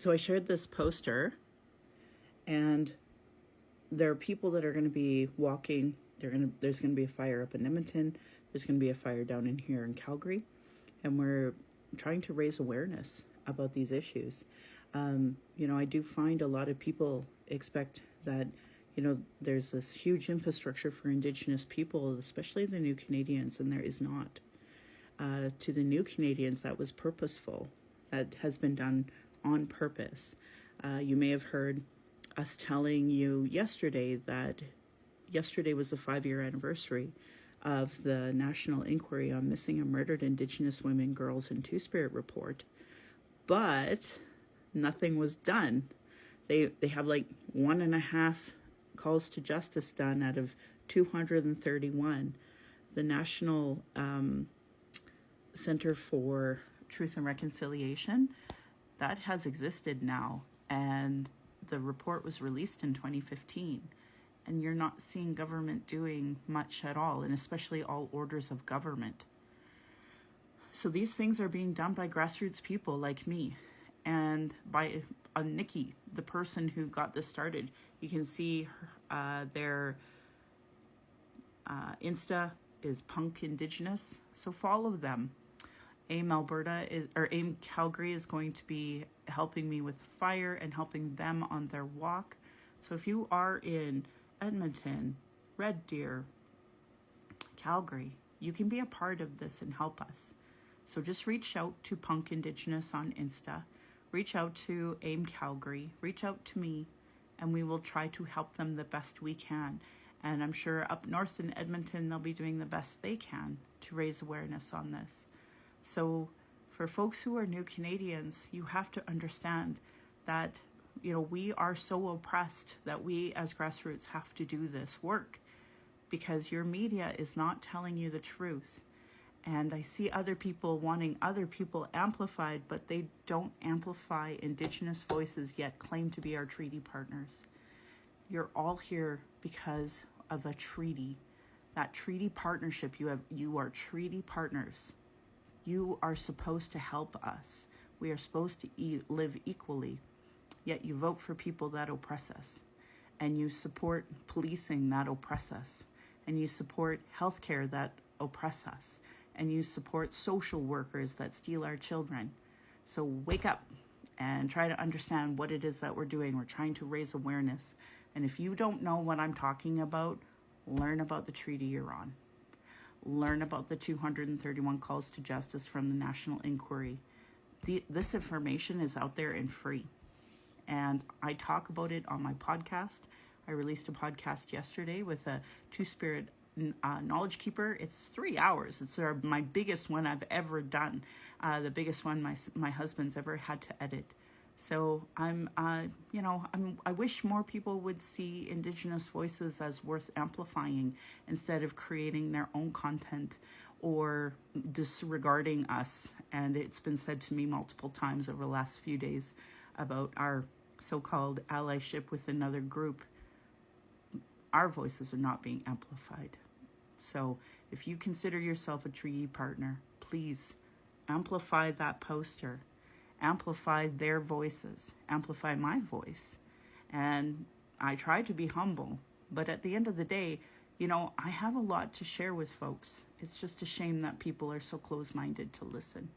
So I shared this poster, and there are people that are going to be walking. There's going to be a fire up in Edmonton. There's going to be a fire down in here in Calgary, and we're trying to raise awareness about these issues. I do find a lot of people expect that, there's this huge infrastructure for Indigenous people, especially the new Canadians, and there is not. To the new Canadians, that was purposeful. That has been done on purpose. You may have heard us telling you yesterday that yesterday was the 5-year anniversary of the National Inquiry on Missing and Murdered Indigenous Women, Girls, and Two-Spirit report, but nothing was done. They have like 1.5 calls to justice done out of 231. The National Center for Truth and Reconciliation, that has existed now, and the report was released in 2015. And you're not seeing government doing much at all, and especially all orders of government. So these things are being done by grassroots people like me, and by Nikki, the person who got this started. You can see their Insta is Punk Indigenous, so follow them. AIM Calgary is going to be helping me with the fire and helping them on their walk. So if you are in Edmonton, Red Deer, Calgary, you can be a part of this and help us. So just reach out to Punk Indigenous on Insta, reach out to AIM Calgary, reach out to me, and we will try to help them the best we can. And I'm sure up north in Edmonton, they'll be doing the best they can to raise awareness on this. So for folks who are new Canadians, you have to understand that we are so oppressed that we as grassroots have to do this work because your media is not telling you the truth. And I see other people wanting other people amplified, but they don't amplify Indigenous voices yet claim to be our treaty partners. You're all here because of a treaty. That treaty partnership, you are treaty partners. You are supposed to help us. We are supposed to live equally. Yet you vote for people that oppress us, and you support policing that oppress us, and you support healthcare that oppress us, and you support social workers that steal our children. So wake up and try to understand what it is that we're doing. We're trying to raise awareness. And if you don't know what I'm talking about, learn about the treaty you're on. Learn about the 231 calls to justice from the National Inquiry. This information is out there and free. And I talk about it on my podcast. I released a podcast yesterday with a Two-Spirit knowledge keeper. It's 3 hours. It's my biggest one I've ever done. The biggest one my husband's ever had to edit. So I wish more people would see Indigenous voices as worth amplifying instead of creating their own content or disregarding us. And it's been said to me multiple times over the last few days about our so-called allyship with another group. Our voices are not being amplified. So if you consider yourself a treaty partner, please amplify that poster, amplify their voices, amplify my voice. And I try to be humble, but at the end of the day, I have a lot to share with folks. It's just a shame that people are so close-minded to listen.